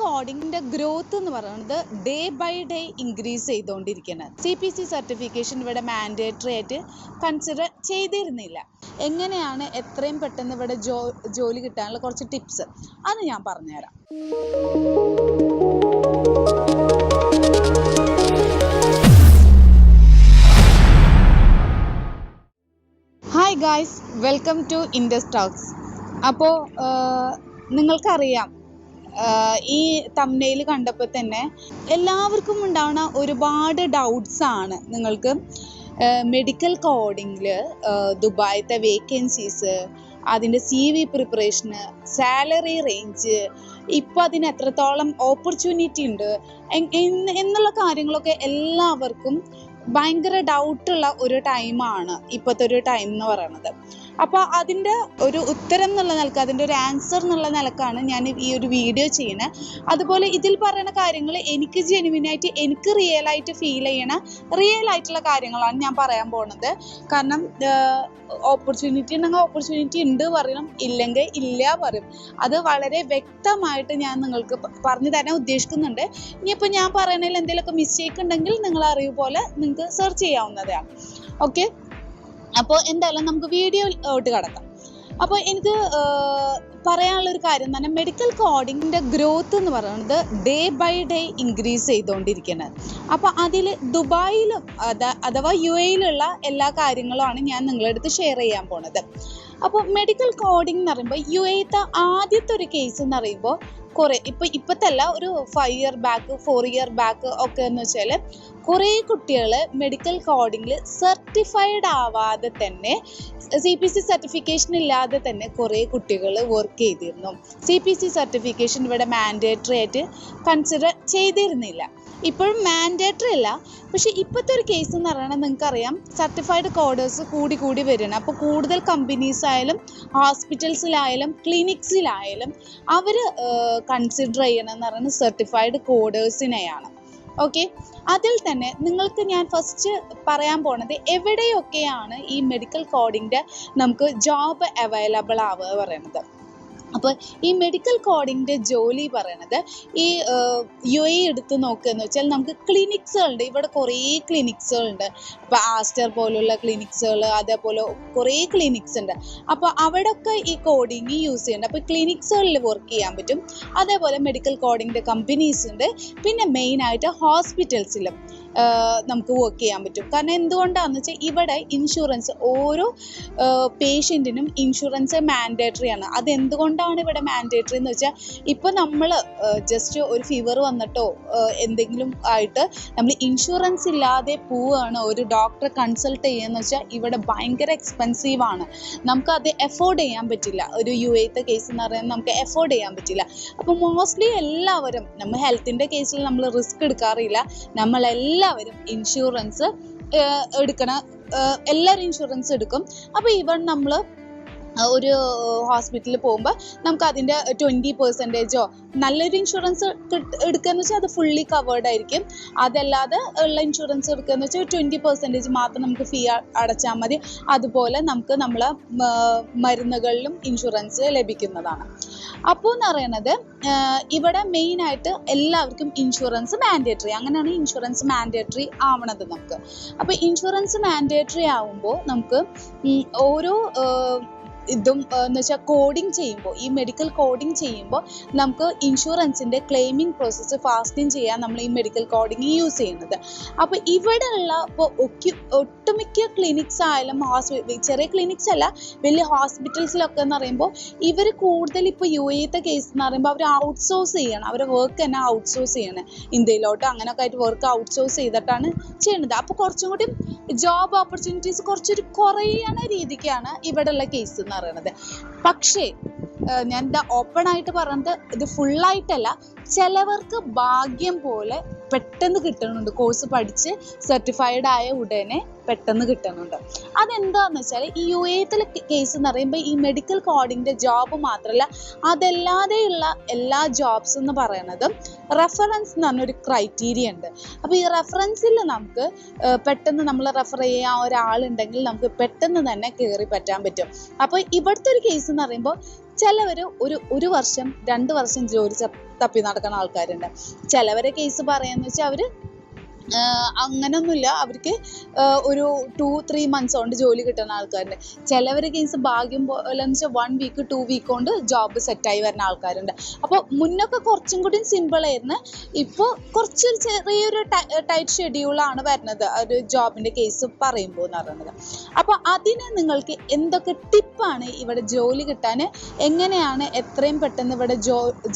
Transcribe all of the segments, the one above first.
കോഡിങ്ങിന്റെ growth എന്ന് പറയുന്നത് day by day increase ചെയ്തുകൊണ്ടിരിക്കുകയാണ്. CPC സർട്ടിഫിക്കേഷൻ ഇവിടെ മാൻഡേറ്ററി ആയിട്ട് കൺസിഡർ ചെയ്തിരുന്നില്ല. എങ്ങനെയാണ് എത്രയും പെട്ടെന്ന് ഇവിടെ ജോലി കിട്ടാനുള്ള കുറച്ച് ടിപ്സ് അത് ഞാൻ പറഞ്ഞുതരാം. Hi guys, welcome to Indus talks. അപ്പോൾ നിങ്ങൾക്കറിയാം, ഈ തംബ്നെയിൽ കണ്ടപ്പോൾ തന്നെ എല്ലാവർക്കും ഉണ്ടാവുന്ന ഒരുപാട് ഡൗട്ട്സ് ആണ്. നിങ്ങൾക്ക് മെഡിക്കൽ കോഡിങ്ങിൽ ദുബായത്തെ വേക്കൻസീസ്, അതിൻ്റെ CV പ്രിപ്പറേഷന്, സാലറി റേഞ്ച്, ഇപ്പോൾ അതിന് എത്രത്തോളം ഓപ്പർച്യൂണിറ്റി ഉണ്ട് എന്നുള്ള കാര്യങ്ങളൊക്കെ എല്ലാവർക്കും ഭയങ്കര ഡൗട്ടുള്ള ഒരു ടൈമാണ് ഇപ്പോഴത്തെ ഒരു ടൈം എന്ന് പറയുന്നത്. അപ്പോൾ അതിൻ്റെ ഒരു ഉത്തരം എന്നുള്ള നിലക്ക്, അതിൻ്റെ ഒരു ആൻസർ എന്നുള്ള നിലക്കാണ് ഞാൻ ഈ ഒരു വീഡിയോ ചെയ്യുന്നത്. അതുപോലെ ഇതിൽ പറയുന്ന കാര്യങ്ങൾ എനിക്ക് ജെനുവിനായിട്ട്, എനിക്ക് റിയലായിട്ട് ഫീൽ ചെയ്യണ റിയൽ ആയിട്ടുള്ള കാര്യങ്ങളാണ് ഞാൻ പറയാൻ പോകുന്നത്. കാരണം ഓപ്പർച്യൂണിറ്റി ഉണ്ടെങ്കിൽ ഓപ്പർച്യൂണിറ്റി ഉണ്ട് പറയണം, ഇല്ലെങ്കിൽ ഇല്ല പറയും. അത് വളരെ വ്യക്തമായിട്ട് ഞാൻ നിങ്ങൾക്ക് പറഞ്ഞു തരാൻ ഉദ്ദേശിക്കുന്നുണ്ട്. ഇനിയിപ്പോൾ ഞാൻ പറയണതിൽ എന്തെങ്കിലുമൊക്കെ മിസ്റ്റേക്ക് ഉണ്ടെങ്കിൽ നിങ്ങൾ അറിവ് പോലെ നിങ്ങൾക്ക് സെർച്ച് ചെയ്യാവുന്നതാണ്. ഓക്കെ, അപ്പോൾ എന്തായാലും നമുക്ക് വീഡിയോയിലോട്ട് കടക്കാം. അപ്പോൾ എനിക്ക് പറയാനുള്ളൊരു കാര്യം തന്നെ, മെഡിക്കൽ കോഡിങ്ങിൻ്റെ ഗ്രോത്ത് എന്ന് പറയുന്നത് ഡേ ബൈ ഡേ ഇൻക്രീസ് ചെയ്തുകൊണ്ടിരിക്കുന്നത്. അപ്പോൾ അതിൽ ദുബായിലും അഥവാ UAE-യിലുള്ള എല്ലാ കാര്യങ്ങളുമാണ് ഞാൻ നിങ്ങളുടെ അടുത്ത് ഷെയർ ചെയ്യാൻ പോണത്. അപ്പോൾ മെഡിക്കൽ കോഡിംഗ് എന്ന് പറയുമ്പോൾ UAE-ത്തെ ആദ്യത്തെ ഒരു കേസ് എന്ന് പറയുമ്പോൾ കുറേ ഇപ്പോഴത്തല്ല, ഒരു 5 year ബാക്ക് 4 year ബാക്ക് ഒക്കെ എന്ന് വെച്ചാൽ കുറേ കുട്ടികൾ മെഡിക്കൽ കോഡിങ്ങിൽ സർട്ടിഫൈഡ് ആവാതെ തന്നെ, CPC സർട്ടിഫിക്കേഷൻ ഇല്ലാതെ തന്നെ കുറേ കുട്ടികൾ വർക്ക് ചെയ്തിരുന്നു. CPC സർട്ടിഫിക്കേഷൻ ഇവിടെ മാൻഡേറ്ററി ആയിട്ട് കൺസിഡർ ചെയ്തിരുന്നില്ല. ഇപ്പോഴും മാൻഡേറ്ററി അല്ല, പക്ഷെ ഇപ്പോഴത്തെ ഒരു കേസ് എന്ന് പറയുന്നത് നിങ്ങൾക്കറിയാം, സർട്ടിഫൈഡ് കോഡേഴ്സ് കൂടി വരണം. അപ്പോൾ കൂടുതൽ കമ്പനീസ് ആയാലും ഹോസ്പിറ്റൽസിലായാലും ക്ലിനിക്സിലായാലും അവർ കൺസിഡർ ചെയ്യണമെന്ന് പറയുന്നത് സർട്ടിഫൈഡ് കോഡേഴ്സിനെയാണ്. ഓക്കെ, അതിൽ തന്നെ നിങ്ങൾക്ക് ഞാൻ ഫസ്റ്റ് പറയാൻ പോണത് എവിടെയൊക്കെയാണ് ഈ മെഡിക്കൽ കോഡിങ്ങിൻ്റെ നമുക്ക് ജോബ് അവൈലബിൾ ആവുക പറയുന്നത്. അപ്പോൾ ഈ മെഡിക്കൽ കോഡിങ്ങിൻ്റെ ജോലി പറയണത് ഈ UAE എടുത്ത് നോക്കുകയെന്ന് വെച്ചാൽ നമുക്ക് ക്ലിനിക്സുകളുണ്ട്. ഇവിടെ കുറേ ക്ലിനിക്സുകളുണ്ട്. ഇപ്പോൾ ആസ്റ്റർ പോലുള്ള ക്ലിനിക്സുകൾ, അതേപോലെ കുറേ ക്ലിനിക്സ് ഉണ്ട്. അപ്പോൾ അവിടെയൊക്കെ ഈ കോഡിങ് യൂസ് ചെയ്യുന്നുണ്ട്. അപ്പോൾ ക്ലിനിക്സുകളിൽ വർക്ക് ചെയ്യാൻ പറ്റും. അതേപോലെ മെഡിക്കൽ കോഡിങ്ങിൻ്റെ കമ്പനീസ് ഉണ്ട്. പിന്നെ മെയിനായിട്ട് ഹോസ്പിറ്റൽസിലും നമുക്ക് വർക്ക് ചെയ്യാൻ പറ്റും. കാരണം എന്തുകൊണ്ടാണെന്ന് വെച്ചാൽ ഇവിടെ ഇൻഷുറൻസ്, ഓരോ പേഷ്യൻറ്റിനും ഇൻഷുറൻസ് മാൻഡേറ്ററി ആണ്. അതെന്തുകൊണ്ടാണ് ഇവിടെ മാൻഡേറ്ററി എന്ന് വെച്ചാൽ, ഇപ്പോൾ നമ്മൾ ജസ്റ്റ് ഒരു ഫീവർ വന്നിട്ടോ എന്തെങ്കിലും ആയിട്ട് നമ്മൾ ഇൻഷുറൻസ് ഇല്ലാതെ പോവുകയാണ് ഒരു ഡോക്ടറെ കൺസൾട്ട് ചെയ്യുകയെന്ന് വെച്ചാൽ ഇവിടെ ഭയങ്കര എക്സ്പെൻസീവാണ്. നമുക്കത് എഫോർഡ് ചെയ്യാൻ പറ്റില്ല. ഒരു UAE-ത്തെ കേസ് എന്ന് പറയുന്നത് നമുക്ക് എഫോർഡ് ചെയ്യാൻ പറ്റില്ല. അപ്പോൾ മോസ്റ്റ്ലി എല്ലാവരും, നമ്മൾ ഹെൽത്തിൻ്റെ കേസിൽ നമ്മൾ റിസ്ക് എടുക്കാറില്ല. നമ്മളെല്ലാവരും ഇൻഷുറൻസ് എടുക്കണം. എല്ലാവരും ഇൻഷുറൻസ് എടുക്കും. അപ്പോൾ ഇവൺ നമ്മൾ ഒരു ഹോസ്പിറ്റലിൽ പോകുമ്പോൾ നമുക്ക് അതിൻ്റെ 20% നല്ലൊരു ഇൻഷുറൻസ് എടുക്കുകയെന്ന് വെച്ചാൽ അത് ഫുള്ളി കവേർഡ് ആയിരിക്കും. അതല്ലാതെ ഉള്ള ഇൻഷുറൻസ് എടുക്കുകയെന്ന് വെച്ചാൽ 20% മാത്രം നമുക്ക് ഫീ അടച്ചാൽ മതി. അതുപോലെ നമുക്ക് നമ്മളെ മരുന്നുകളിലും ഇൻഷുറൻസ് ലഭിക്കുന്നതാണ്. അപ്പോൾ എന്ന് പറയുന്നത് ഇവിടെ മെയിനായിട്ട് എല്ലാവർക്കും ഇൻഷുറൻസ് മാൻഡേറ്ററി, അങ്ങനെയാണ് ഇൻഷുറൻസ് മാൻഡേറ്ററി ആവണത് നമുക്ക്. അപ്പോൾ ഇൻഷുറൻസ് മാൻഡേറ്ററി ആവുമ്പോൾ നമുക്ക് ഓരോ ഇതും എന്ന് വെച്ചാൽ കോഡിങ് ചെയ്യുമ്പോൾ, ഈ മെഡിക്കൽ കോഡിങ് ചെയ്യുമ്പോൾ നമുക്ക് ഇൻഷുറൻസിൻ്റെ ക്ലെയിമിംഗ് പ്രോസസ്സ് ഫാസ്റ്റിങ് ചെയ്യാൻ നമ്മൾ ഈ മെഡിക്കൽ കോഡിങ് യൂസ് ചെയ്യുന്നത്. അപ്പോൾ ഇവിടെയുള്ള ഇപ്പോൾ ഒട്ടുമിക്ക ക്ലിനിക്സ് ആയാലും ചെറിയ ക്ലിനിക്സ് അല്ല, വലിയ ഹോസ്പിറ്റൽസിലൊക്കെ എന്ന് പറയുമ്പോൾ ഇവർ കൂടുതൽ ഇപ്പോൾ UAE-ത്തെ കേസ് എന്ന് പറയുമ്പോൾ അവർ ഔട്ട്സോഴ്സ് ചെയ്യണം. അവരുടെ വർക്ക് തന്നെ ഔട്ട്സോഴ്സ് ചെയ്യണം. ഇന്ത്യയിലോട്ടോ അങ്ങനെയൊക്കെ ആയിട്ട് വർക്ക് ഔട്ട്സോഴ്സ് ചെയ്തിട്ടാണ് ചെയ്യുന്നത്. അപ്പോൾ കുറച്ചും കൂടി ജോബ് ഓപ്പർച്യൂണിറ്റീസ് കുറച്ചൊരു കുറയുന്ന രീതിക്കാണ് ഇവിടെയുള്ള കേസ് എന്ന് പറയുന്നത്. പക്ഷേ ഞാൻ എന്താ ഓപ്പൺ ആയിട്ട് പറയുന്നത്, ഇത് ഫുള്ളായിട്ടല്ല, ചിലവർക്ക് ഭാഗ്യം പോലെ പെട്ടെന്ന് കിട്ടുന്നുണ്ട്. കോഴ്സ് പഠിച്ച് സർട്ടിഫൈഡ് ആയ ഉടനെ പെട്ടെന്ന് കിട്ടുന്നുണ്ട്. അതെന്താണെന്ന് വെച്ചാൽ ഈ UAE-ത്തിലെ കേസ് എന്ന് പറയുമ്പോൾ ഈ മെഡിക്കൽ കോഡിങ്ങിൻ്റെ ജോബ് മാത്രമല്ല, അതല്ലാതെയുള്ള എല്ലാ ജോബ്സ് എന്ന് പറയുന്നതും റെഫറൻസ് എന്ന് പറഞ്ഞൊരു ക്രൈറ്റീരിയ ഉണ്ട്. അപ്പോൾ ഈ റെഫറൻസിൽ നമുക്ക് പെട്ടെന്ന് നമ്മൾ റെഫർ ചെയ്യാൻ ഒരാളുണ്ടെങ്കിൽ നമുക്ക് പെട്ടെന്ന് തന്നെ കയറി പറ്റാൻ പറ്റും. അപ്പോൾ ഇവിടുത്തെ ഒരു കേസ് എന്ന് പറയുമ്പോൾ ചിലവർ ഒരു വർഷം 2 വർഷം തപ്പി നടക്കുന്ന ആൾക്കാരുണ്ട്. ചിലവരെ കേസ് പറയാന്ന് വെച്ചാൽ അവർ അങ്ങനെയൊന്നുമില്ല, അവർക്ക് ഒരു 2-3 months കൊണ്ട് ജോലി കിട്ടുന്ന ആൾക്കാരുണ്ട്. ചിലവർ കേസ് ഭാഗ്യം പോലെ എന്ന് വെച്ചാൽ 1 week 2 week കൊണ്ട് ജോബ് സെറ്റായി വരുന്ന ആൾക്കാരുണ്ട്. അപ്പോൾ മുന്നൊക്കെ കുറച്ചും കൂടി സിമ്പിളായിരുന്നു. ഇപ്പോൾ കുറച്ചൊരു ചെറിയൊരു ടൈറ്റ് ഷെഡ്യൂളാണ് വരുന്നത് ഒരു ജോബിൻ്റെ കേസ് പറയുമ്പോൾ എന്ന് പറയുന്നത്. അപ്പോൾ അതിന് നിങ്ങൾക്ക് എന്തൊക്കെ ടിപ്പാണ് ഇവിടെ ജോലി കിട്ടാൻ, എങ്ങനെയാണ് എത്രയും പെട്ടെന്ന് ഇവിടെ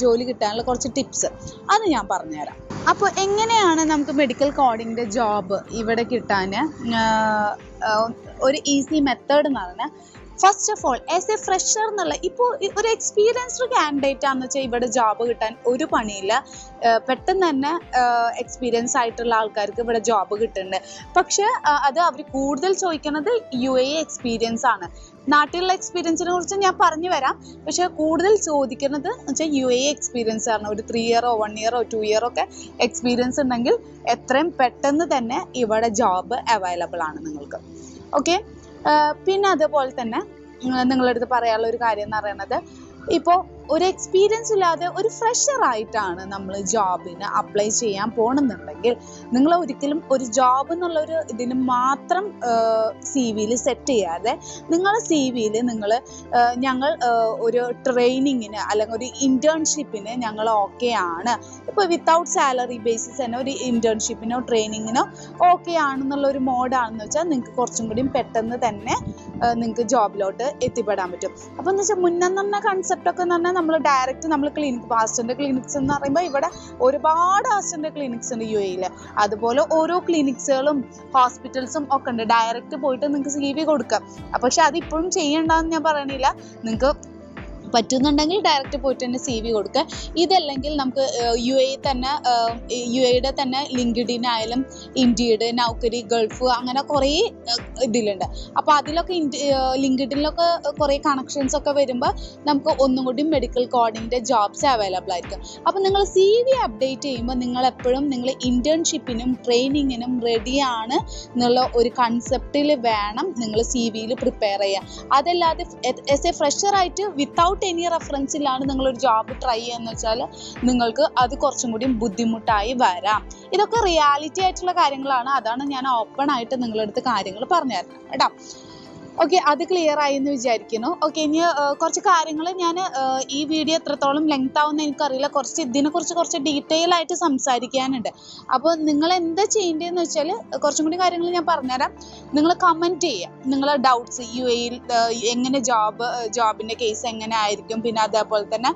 ജോലി കിട്ടാനുള്ള കുറച്ച് ടിപ്സ് അത് ഞാൻ പറഞ്ഞുതരാം. അപ്പോൾ എങ്ങനെയാണ് നമുക്ക് മെഡിക്കൽ കോഡിങ്ങിൻ്റെ ജോബ് ഇവിടെ കിട്ടാൻ ഒരു ഈസി മെത്തേഡ് എന്ന് പറഞ്ഞാൽ, first of all as A fresher എന്നുള്ള, ഇപ്പോൾ ഒരു എക്സ്പീരിയൻസ്ഡ് കാൻഡിഡേറ്റ് ആണെന്ന് വെച്ചാൽ ഇവിടെ ജോബ് കിട്ടാൻ ഒരു പണിയില്ല. പെട്ടെന്ന് തന്നെ എക്സ്പീരിയൻസ് ആയിട്ടുള്ള ആൾക്കാർക്ക് ഇവിടെ ജോബ് കിട്ടുന്നുണ്ട്. പക്ഷെ അത് അവർ കൂടുതൽ ചോദിക്കുന്നത് UAE എക്സ്പീരിയൻസ് ആണ്. നാട്ടിലുള്ള എക്സ്പീരിയൻസിനെ കുറിച്ച് ഞാൻ പറഞ്ഞു വരാം. പക്ഷെ കൂടുതൽ ചോദിക്കുന്നത് വെച്ചാൽ UAE എക്സ്പീരിയൻസ് ആണ്. ഒരു 3 year 1 year 2 year ഒക്കെ എക്സ്പീരിയൻസ് ഉണ്ടെങ്കിൽ എത്രയും പെട്ടെന്ന് തന്നെ ഇവിടെ ജോബ് അവൈലബിൾ ആണ് നിങ്ങൾക്ക്. ഓക്കെ, പിന്നെ അതുപോലെ തന്നെ നിങ്ങളുടെ അടുത്ത് പറയാനുള്ള ഒരു കാര്യം എന്ന് പറയുന്നത്, ഇപ്പോൾ ഒരു എക്സ്പീരിയൻസ് ഇല്ലാതെ ഒരു ഫ്രഷർ ആയിട്ടാണ് നമ്മൾ ജോബിന് അപ്ലൈ ചെയ്യാൻ പോകണമെന്നുണ്ടെങ്കിൽ നിങ്ങൾ ഒരിക്കലും ഒരു ജോബ് എന്നുള്ളൊരു ഇതിന് മാത്രം CV-യിൽ സെറ്റ് ചെയ്യാതെ നിങ്ങളുടെ CV-യിൽ നിങ്ങൾ ഞങ്ങൾ ഒരു ട്രെയിനിങ്ങിന് അല്ലെങ്കിൽ ഒരു ഇൻറ്റേൺഷിപ്പിന് ഞങ്ങൾ ഓക്കെ ആണ്, ഇപ്പോൾ വിത്തൗട്ട് സാലറി ബേസിസ് തന്നെ ഒരു ഇൻറ്റേൺഷിപ്പിനോ ട്രെയിനിങ്ങിനോ ഓക്കെ ആണെന്നുള്ളൊരു മോഡാണെന്ന് വെച്ചാൽ നിങ്ങൾക്ക് കുറച്ചും കൂടി പെട്ടെന്ന് തന്നെ നിങ്ങൾക്ക് ജോബിലോട്ട് എത്തിപ്പെടാൻ പറ്റും. അപ്പോൾ എന്ന് വെച്ചാൽ മുന്നെന്ന് പറഞ്ഞ കൺസെപ്റ്റൊക്കെ എന്ന് പറഞ്ഞാൽ നമ്മൾ ഡയറക്റ്റ് നമ്മൾ ക്ലിനിക് അസിസ്റ്റൻ്റ് ക്ലിനിക്സ് എന്ന് പറയുമ്പോൾ ഇവിടെ ഒരുപാട് അസിസ്റ്റൻ്റ് ക്ലിനിക്സ് ഉണ്ട് UAE-യിൽ. അതുപോലെ ഓരോ ക്ലിനിക്സുകളും ഹോസ്പിറ്റൽസും ഒക്കെ ഉണ്ട്. ഡയറക്റ്റ് പോയിട്ട് നിങ്ങൾക്ക് CV കൊടുക്കാം. പക്ഷെ അതിപ്പോഴും ചെയ്യണ്ടെന്ന് ഞാൻ പറയണില്ല. നിങ്ങൾക്ക് പറ്റുന്നുണ്ടെങ്കിൽ ഡയറക്റ്റ് പോയിട്ട് തന്നെ CV കൊടുക്കുക. ഇതല്ലെങ്കിൽ നമുക്ക് UAE-യുടെ തന്നെ ലിങ്ക്ഡിൻ ആയാലും ഇൻഡീഡ്, നൗക്കരി, ഗൾഫ് അങ്ങനെ കുറേ ഇതിലുണ്ട്. അപ്പോൾ അതിലൊക്കെ ലിങ്ക്ഡിനിലൊക്കെ കുറേ കണക്ഷൻസ് ഒക്കെ വരുമ്പോൾ നമുക്ക് ഒന്നും കൂടി മെഡിക്കൽ കോഡിങ്ങിൻ്റെ ജോബ്സ് അവൈലബിൾ ആയിരിക്കും. അപ്പോൾ നിങ്ങൾ CV അപ്ഡേറ്റ് ചെയ്യുമ്പോൾ നിങ്ങളെപ്പോഴും നിങ്ങൾ ഇൻറ്റേൺഷിപ്പിനും ട്രെയിനിങ്ങിനും റെഡിയാണ് എന്നുള്ള ഒരു കൺസെപ്റ്റിൽ വേണം നിങ്ങൾ CV-യിൽ പ്രിപ്പയർ ചെയ്യുക. അതല്ലാതെ ആസ് എ ഫ്രഷറായിട്ട് വിത്തൗട്ട് എനി റെഫറൻസിലാണ് നിങ്ങളൊരു ജോബ് ട്രൈ ചെയ്യുകയെന്ന് വെച്ചാൽ നിങ്ങൾക്ക് അത് കുറച്ചും കൂടി ബുദ്ധിമുട്ടായി വരാം. ഇതൊക്കെ റിയാലിറ്റി ആയിട്ടുള്ള കാര്യങ്ങളാണ്. അതാണ് ഞാൻ ഓപ്പൺ ആയിട്ട് നിങ്ങളുടെ അടുത്ത് കാര്യങ്ങൾ പറഞ്ഞു തരുന്നത് കേട്ടോ. ഓക്കെ, അത് ക്ലിയർ ആയി എന്ന് വിചാരിക്കുന്നു. ഓക്കെ, ഇനി കുറച്ച് കാര്യങ്ങൾ ഞാൻ ഈ വീഡിയോ എത്രത്തോളം ലെങ്ത് ആവുമെന്ന് എനിക്കറിയില്ല. ഇതിനെക്കുറിച്ച് കുറച്ച് ഡീറ്റെയിൽ ആയിട്ട് സംസാരിക്കാനുണ്ട്. അപ്പോൾ നിങ്ങൾ എന്താ ചെയ്യേണ്ടതെന്ന് വെച്ചാൽ കുറച്ചും കൂടി കാര്യങ്ങൾ ഞാൻ പറഞ്ഞുതരാം. നിങ്ങൾ കമൻറ്റ് ചെയ്യുക നിങ്ങളെ ഡൗട്ട്സ്, UAE-യിൽ എങ്ങനെ ജോബിൻ്റെ കേസ് എങ്ങനെ ആയിരിക്കും, പിന്നെ അതേപോലെ തന്നെ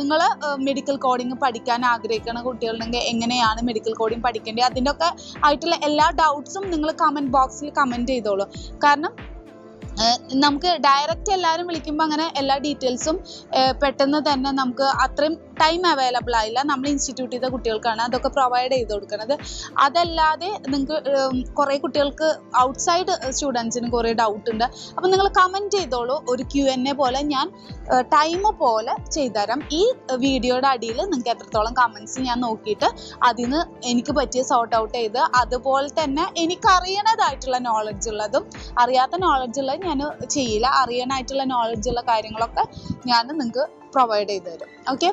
നിങ്ങൾ മെഡിക്കൽ കോഡിങ് പഠിക്കാൻ ആഗ്രഹിക്കുന്ന കുട്ടികളുണ്ടെങ്കിൽ എങ്ങനെയാണ് മെഡിക്കൽ കോഡിങ് പഠിക്കേണ്ടത്, അതിൻ്റെ ഒക്കെ ആയിട്ടുള്ള എല്ലാ ഡൗട്ട്സും നിങ്ങൾ കമൻറ്റ് ബോക്സിൽ കമൻറ്റ് ചെയ്തോളൂ. കാരണം നമുക്ക് ഡയറക്റ്റ് എല്ലാവരും വിളിക്കുമ്പോൾ അങ്ങനെ എല്ലാ ഡീറ്റെയിൽസും പെട്ടെന്ന് തന്നെ നമുക്ക് അത്രയും ടൈം അവൈലബിൾ ആയില്ല. നമ്മൾ ഇൻസ്റ്റിറ്റ്യൂട്ട് ചെയ്ത കുട്ടികൾക്കാണ് അതൊക്കെ പ്രൊവൈഡ് ചെയ്ത് കൊടുക്കുന്നത്. അതല്ലാതെ നിങ്ങൾക്ക് കുറേ കുട്ടികൾക്ക് ഔട്ട്സൈഡ് സ്റ്റുഡൻസിന് കുറേ ഡൗട്ട് ഉണ്ട്. അപ്പോൾ നിങ്ങൾ കമൻറ്റ് ചെയ്തോളൂ. ഒരു Q&A പോലെ ഞാൻ ടൈം പോലെ ചെയ്തുതരാം. ഈ വീഡിയോയുടെ അടിയിൽ നിങ്ങൾക്ക് എത്രത്തോളം കമൻറ്റ്സ് ഞാൻ നോക്കിയിട്ട് അതിന് എനിക്ക് പറ്റിയ സോർട്ട് ഔട്ട് ചെയ്ത്, അതുപോലെ തന്നെ എനിക്കറിയണതായിട്ടുള്ള നോളജ് ഉള്ളതും അറിയാത്ത നോളജ് ഉള്ളത് ഞാൻ ചെയ്യില്ല. അറിയാനായിട്ടുള്ള നോളജ് ഉള്ള കാര്യങ്ങളൊക്കെ ഞാൻ നിങ്ങൾക്ക് പ്രൊവൈഡ് ചെയ്ത് തരും. ഓക്കെ,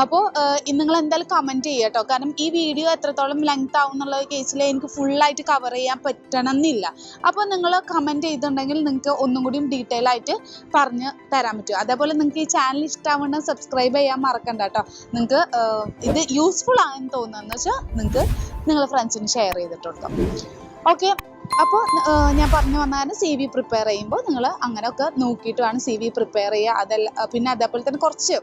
അപ്പോൾ നിങ്ങൾ എന്തായാലും കമൻറ്റ് ചെയ്യുക കേട്ടോ. കാരണം ഈ വീഡിയോ എത്രത്തോളം ലെങ്ത് ആവും എന്നുള്ള കേസിൽ എനിക്ക് ഫുള്ളായിട്ട് കവർ ചെയ്യാൻ പറ്റണമെന്നില്ല. അപ്പോൾ നിങ്ങൾ കമൻറ്റ് ചെയ്തിട്ടുണ്ടെങ്കിൽ നിങ്ങൾക്ക് ഒന്നും കൂടി ഡീറ്റെയിൽ ആയിട്ട് പറഞ്ഞ് തരാൻ പറ്റും. അതേപോലെ നിങ്ങൾക്ക് ഈ ചാനൽ ഇഷ്ടമാവുന്ന സബ്സ്ക്രൈബ് ചെയ്യാൻ മറക്കണ്ട കേട്ടോ. നിങ്ങൾക്ക് ഇത് യൂസ്ഫുൾ ആണെന്ന് തോന്നുന്നതെന്ന് വെച്ചാൽ നിങ്ങൾക്ക് നിങ്ങളുടെ ഫ്രണ്ട്സിന് ഷെയർ ചെയ്തിട്ട് കൊടുക്കാം. ഓക്കെ, അപ്പോൾ ഞാൻ പറഞ്ഞു വന്നാൽ CV പ്രിപ്പയർ ചെയ്യുമ്പോൾ നിങ്ങൾ അങ്ങനെയൊക്കെ നോക്കിയിട്ട് വേണം CV പ്രിപ്പയർ ചെയ്യുക. പിന്നെ അതേപോലെ തന്നെ കുറച്ച്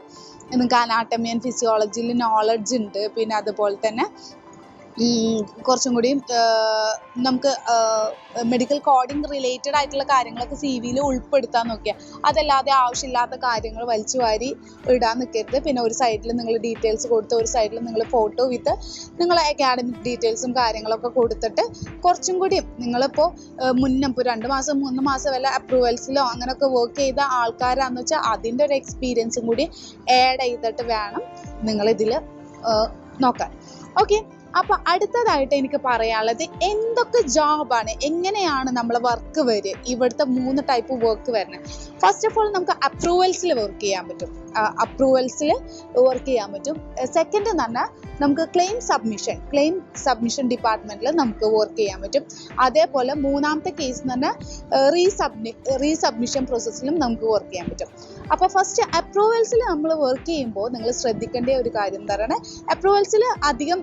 നിങ്ങൾക്ക് അനാട്ടമി ആൻഡ് ഫിസിയോളജിയിൽ നോളജ് ഉണ്ട്. പിന്നെ അതുപോലെ തന്നെ കുറച്ചും കൂടി നമുക്ക് മെഡിക്കൽ കോഡിങ് റിലേറ്റഡ് ആയിട്ടുള്ള കാര്യങ്ങളൊക്കെ CV-യിൽ ഉൾപ്പെടുത്താൻ നോക്കിയാൽ, അതല്ലാതെ ആവശ്യമില്ലാത്ത കാര്യങ്ങൾ വലിച്ചു വാരി ഇടാൻ നിൽക്കരുത്. പിന്നെ ഒരു സൈഡിൽ നിങ്ങൾ ഡീറ്റെയിൽസ് കൊടുത്ത് ഒരു സൈഡിൽ നിങ്ങൾ ഫോട്ടോ വിത്ത് നിങ്ങളെ അക്കാഡമിക് ഡീറ്റെയിൽസും കാര്യങ്ങളൊക്കെ കൊടുത്തിട്ട് കുറച്ചും കൂടി നിങ്ങളിപ്പോൾ ഇപ്പോൾ 2 മാസം 3 മാസം വല്ല അപ്രൂവൽസിലോ അങ്ങനെയൊക്കെ വർക്ക് ചെയ്ത ആൾക്കാരാണെന്ന് വെച്ചാൽ അതിൻ്റെ ഒരു എക്സ്പീരിയൻസും കൂടി ആഡ് ചെയ്തിട്ട് വേണം നിങ്ങളിതിൽ നോക്കാൻ. ഓക്കെ, അപ്പോൾ അടുത്തതായിട്ട് എനിക്ക് പറയാനുള്ളത് എന്തൊക്കെ ജോബാണ്, എങ്ങനെയാണ് നമ്മളെ വർക്ക് വരിക. ഇവിടുത്തെ 3 ടൈപ്പ് വർക്ക് വരുന്നത്. ഫസ്റ്റ് ഓഫ് ഓൾ നമുക്ക് അപ്രൂവൽസിൽ വർക്ക് ചെയ്യാൻ പറ്റും. അപ്രൂവൽസിൽ വർക്ക് ചെയ്യാൻ പറ്റും. സെക്കൻഡ് എന്ന് പറഞ്ഞാൽ നമുക്ക് ക്ലെയിം സബ്മിഷൻ ഡിപ്പാർട്ട്മെൻറ്റിൽ നമുക്ക് വർക്ക് ചെയ്യാൻ പറ്റും. അതേപോലെ മൂന്നാമത്തെ കേസ് എന്ന് പറഞ്ഞാൽ റീസബ്മിഷൻ പ്രോസസ്സിലും നമുക്ക് വർക്ക് ചെയ്യാൻ പറ്റും. അപ്പോൾ ഫസ്റ്റ് അപ്രൂവൽസിൽ നമ്മൾ വർക്ക് ചെയ്യുമ്പോൾ നിങ്ങൾ ശ്രദ്ധിക്കേണ്ട ഒരു കാര്യം എന്താ പറയുക, അപ്രൂവൽസിൽ അധികം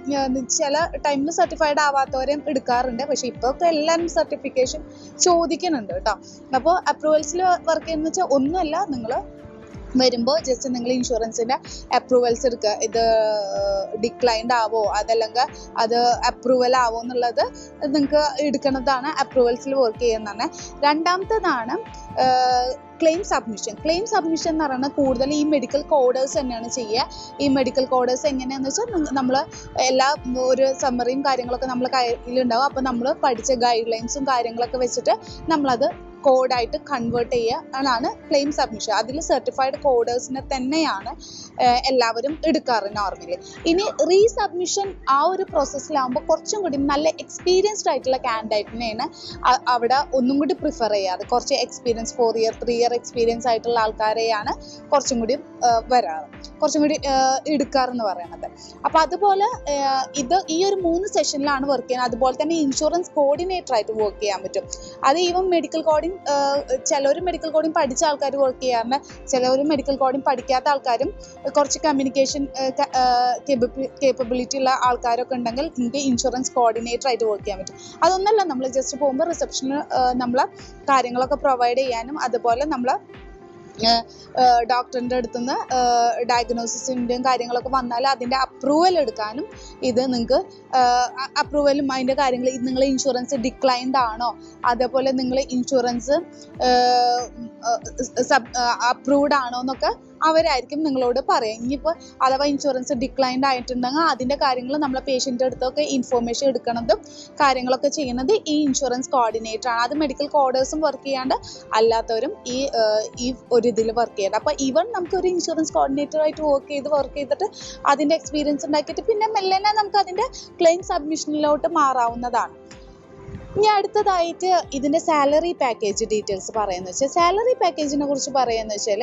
ചില ടൈമിൽ സർട്ടിഫൈഡ് ആവാത്തവരെയും എടുക്കാറുണ്ട്. പക്ഷേ ഇപ്പോൾ എല്ലാവരും സർട്ടിഫിക്കേഷൻ ചോദിക്കുന്നുണ്ട് കേട്ടോ. അപ്പോൾ അപ്രൂവൽസിൽ വർക്ക് ചെയ്യുന്നത് വെച്ചാൽ ഒന്നുമല്ല, നിങ്ങൾ വരുമ്പോൾ ജസ്റ്റ് നിങ്ങൾ ഇൻഷുറൻസിൻ്റെ അപ്രൂവൽസ് എടുക്കുക. ഇത് ഡിക്ലൈൻഡ് ആവോ അതല്ലെങ്കിൽ അത് അപ്രൂവൽ ആവോ എന്നുള്ളത് നിങ്ങൾക്ക് എടുക്കുന്നതാണ് അപ്രൂവൽസിൽ വർക്ക് ചെയ്യുന്നതാണ്. രണ്ടാമത്തേതാണ് ക്ലെയിം സബ്മിഷൻ എന്ന് പറയുന്നത് കൂടുതൽ ഈ മെഡിക്കൽ കോഡേഴ്സ് തന്നെയാണ് ചെയ്യുക. ഈ മെഡിക്കൽ കോഡേഴ്സ് എങ്ങനെയാണെന്ന് വെച്ചാൽ നമ്മൾ എല്ലാ ഒരു സമ്മറിയും കാര്യങ്ങളൊക്കെ നമ്മൾ കയ്യിലുണ്ടാവും. അപ്പോൾ നമ്മൾ പഠിച്ച ഗൈഡ് ലൈൻസും കാര്യങ്ങളൊക്കെ വെച്ചിട്ട് നമ്മളത് കോഡായിട്ട് കൺവേർട്ട് ചെയ്യുക ക്ലെയിം സബ്മിഷൻ. അതിൽ സർട്ടിഫൈഡ് കോഡേഴ്സിനെ തന്നെയാണ് എല്ലാവരും എടുക്കാറ് നോർമലി. ഇനി റീസബ്മിഷൻ ആ ഒരു പ്രോസസ്സിലാകുമ്പോൾ കുറച്ചും കൂടി നല്ല എക്സ്പീരിയൻസ്ഡ് ആയിട്ടുള്ള കാൻഡിഡേറ്റിനെയാണ് അവിടെ ഒന്നും കൂടി പ്രിഫർ ചെയ്യാറ്. കുറച്ച് എക്സ്പീരിയൻസ് 4 year 3 year എക്സ്പീരിയൻസ് ആയിട്ടുള്ള ആൾക്കാരെയാണ് കുറച്ചും കൂടി കുറച്ചും കൂടി എടുക്കാറെന്ന് പറയുന്നത്. അപ്പോൾ അതുപോലെ ഈ ഒരു 3 സെഷനിലാണ് വർക്ക് ചെയ്യുന്നത്. അതുപോലെ തന്നെ ഇൻഷുറൻസ് കോർഡിനേറ്റർ ആയിട്ട് വർക്ക് ചെയ്യാൻ പറ്റും. അത് ഈവൻ മെഡിക്കൽ കോഡിങ് ചിലർ മെഡിക്കൽ കോഡിങ് പഠിച്ച ആൾക്കാർ വർക്ക് ചെയ്യാറുണ്ട്, ചിലർ മെഡിക്കൽ കോഡിങ് പഠിക്കാത്ത ആൾക്കാരും കുറച്ച് കമ്മ്യൂണിക്കേഷൻ കേപ്പബിലിറ്റി ഉള്ള ആൾക്കാരൊക്കെ ഉണ്ടെങ്കിൽ നിങ്ങൾക്ക് ഇൻഷുറൻസ് കോർഡിനേറ്റർ ആയിട്ട് വർക്ക് ചെയ്യാൻ പറ്റും. അതൊന്നല്ല, നമ്മൾ ജസ്റ്റ് പോകുമ്പോൾ റിസപ്ഷന് നമ്മൾ കാര്യങ്ങളൊക്കെ പ്രൊവൈഡ് ചെയ്യാനും അതുപോലെ നമ്മൾ ഡോക്ടറിൻ്റെ അടുത്തുനിന്ന് ഡയഗ്നോസിസിൻ്റെയും കാര്യങ്ങളൊക്കെ വന്നാൽ അതിൻ്റെ അപ്രൂവൽ എടുക്കാനും ഇത് നിങ്ങൾക്ക് അപ്രൂവലും അതിൻ്റെ കാര്യങ്ങൾ നിങ്ങൾ ഇൻഷുറൻസ് ഡിക്ലൈൻഡ് ആണോ അതേപോലെ നിങ്ങൾ ഇൻഷുറൻസ് അപ്രൂവ്ഡ് ആണോ എന്നൊക്കെ അവരായിരിക്കും നിങ്ങളോട് പറയുക. ഇനിയിപ്പോൾ അഥവാ ഇൻഷുറൻസ് ഡിക്ലൈൻഡ് ആയിട്ടുണ്ടെങ്കിൽ അതിൻ്റെ കാര്യങ്ങൾ നമ്മളെ പേഷ്യൻ്റെ അടുത്തൊക്കെ ഇൻഫോർമേഷൻ എടുക്കുന്നതും കാര്യങ്ങളൊക്കെ ചെയ്യുന്നത് ഈ ഇൻഷുറൻസ് കോർഡിനേറ്റർ ആണ്. അത് മെഡിക്കൽ കോഡേഴ്സും വർക്ക് ചെയ്യാണ്ട് അല്ലാത്തവരും ഈ ഒരു ഇതിൽ വർക്ക് ചെയ്യേണ്ട. അപ്പോൾ ഈവൻ നമുക്ക് ഒരു ഇൻഷുറൻസ് കോർഡിനേറ്ററായിട്ട് വർക്ക് ചെയ്തിട്ട് അതിൻ്റെ എക്സ്പീരിയൻസ് ഉണ്ടാക്കിയിട്ട് പിന്നെ മെല്ലനെ നമുക്ക് അതിൻ്റെ ക്ലെയിം സബ്മിഷനിലോട്ട് മാറാവുന്നതാണ്. ഇനി അടുത്തതായിട്ട് ഇതിൻ്റെ സാലറി പാക്കേജ് ഡീറ്റെയിൽസ് പറയുന്നത് വെച്ചാൽ, സാലറി പാക്കേജിനെ കുറിച്ച് പറയുന്നത് വെച്ചാൽ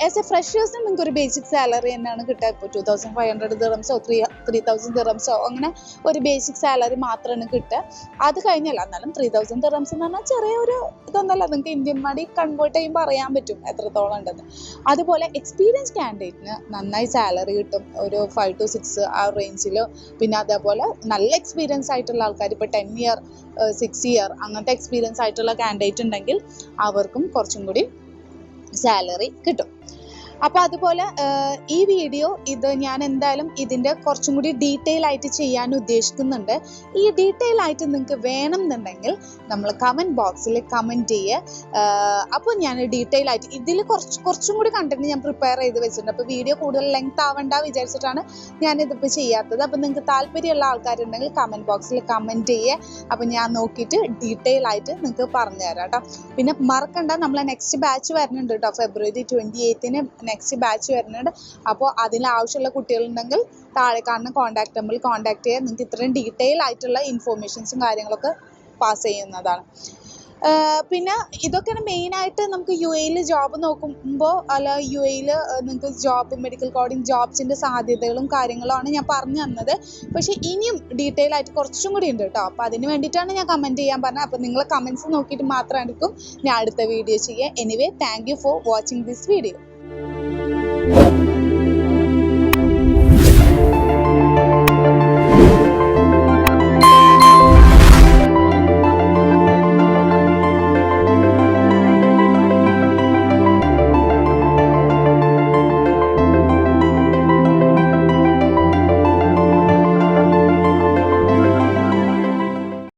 ആസ് എ ഫ്രഷേഴ്സിന് നിങ്ങൾക്ക് ഒരു ബേസിക് സാലറി തന്നെയാണ് കിട്ടുക. ഇപ്പോൾ 2500 ദിറംസോ 3000 ദിറംസോ അങ്ങനെ ഒരു ബേസിക് സാലറി മാത്രമാണ് കിട്ടുക. അത് കഴിഞ്ഞല്ല, എന്നാലും 3000 ദിറംസ് എന്ന് പറഞ്ഞാൽ ചെറിയൊരു ഇതൊന്നല്ല, നിങ്ങൾക്ക് ഇന്ത്യൻ മണി കൺവേർട്ട് ചെയ്യുമ്പോൾ അറിയാൻ പറ്റും എത്രത്തോളം ഉണ്ടെന്ന്. അതുപോലെ എക്സ്പീരിയൻസ് കാൻഡിഡേറ്റിന് നന്നായി സാലറി കിട്ടും, ഒരു 5 to 6 ആ റേഞ്ചിലോ. പിന്നെ അതേപോലെ നല്ല എക്സ്പീരിയൻസ് ആയിട്ടുള്ള ആൾക്കാർ ഇപ്പോൾ 10 year 6 year അങ്ങനത്തെ എക്സ്പീരിയൻസ് ആയിട്ടുള്ള കാൻഡിഡേറ്റ് ഉണ്ടെങ്കിൽ അവർക്കും കുറച്ചും കൂടി സാലറി കിട്ടും. അപ്പോൾ അതുപോലെ ഈ വീഡിയോ ഞാൻ എന്തായാലും ഇതിൻ്റെ കുറച്ചും കൂടി ഡീറ്റെയിൽ ആയിട്ട് ചെയ്യാൻ ഉദ്ദേശിക്കുന്നുണ്ട്. ഈ ഡീറ്റെയിൽ ആയിട്ട് നിങ്ങൾക്ക് വേണമെന്നുണ്ടെങ്കിൽ നമ്മൾ കമൻറ്റ് ബോക്സിൽ കമൻറ്റ് ചെയ്യുക. അപ്പോൾ ഞാൻ ഡീറ്റെയിൽ ആയിട്ട് ഇതിൽ കുറച്ചും കൂടി കണ്ടന്റ് ഞാൻ പ്രിപ്പയർ ചെയ്ത് വെച്ചിട്ടുണ്ട്. അപ്പോൾ വീഡിയോ കൂടുതൽ ലെങ്ത് ആവണ്ട വിചാരിച്ചിട്ടാണ് ഞാനിതിപ്പോൾ ചെയ്യാത്തത്. അപ്പോൾ നിങ്ങൾക്ക് താല്പര്യമുള്ള ആൾക്കാരുണ്ടെങ്കിൽ കമൻറ്റ് ബോക്സിൽ കമൻറ്റ് ചെയ്യുക. അപ്പോൾ ഞാൻ നോക്കിയിട്ട് ഡീറ്റെയിൽ ആയിട്ട് നിങ്ങൾക്ക് പറഞ്ഞു തരാം കേട്ടോ. പിന്നെ മറക്കണ്ട, നമ്മളെ നെക്സ്റ്റ് ബാച്ച് വരുന്നുണ്ട് കേട്ടോ, February 28 നെക്സ്റ്റ് ബാച്ച് വരുന്നുണ്ട്. അപ്പോൾ അതിൽ ആവശ്യമുള്ള കുട്ടികളുണ്ടെങ്കിൽ താഴെ കാണുന്ന കോൺടാക്ട് നമ്പറിൽ കോൺടാക്ട് ചെയ്യുക. നിങ്ങൾക്ക് ഇത്രയും ഡീറ്റെയിൽ ആയിട്ടുള്ള ഇൻഫോർമേഷൻസും കാര്യങ്ങളൊക്കെ പാസ് ചെയ്യുന്നതാണ്. പിന്നെ ഇതൊക്കെയാണ് മെയിനായിട്ട് നമുക്ക് UAE ജോബ് നോക്കുമ്പോൾ, അല്ല UAE നിങ്ങൾക്ക് മെഡിക്കൽ കോഡിങ് ജോബ്സിൻ്റെ സാധ്യതകളും കാര്യങ്ങളുമാണ് ഞാൻ പറഞ്ഞു തന്നത്. പക്ഷേ ഇനിയും ഡീറ്റെയിൽ ആയിട്ട് കുറച്ചും കൂടി ഉണ്ട് കേട്ടോ. അപ്പോൾ അതിന് വേണ്ടിയിട്ടാണ് ഞാൻ കമൻറ്റ് ചെയ്യാൻ പറഞ്ഞത്. അപ്പോൾ നിങ്ങളെ കമൻറ്റ്സ് നോക്കിയിട്ട് മാത്രമായിരിക്കും ഞാൻ അടുത്ത വീഡിയോ ചെയ്യുക. Anyway, thank you for watching this video.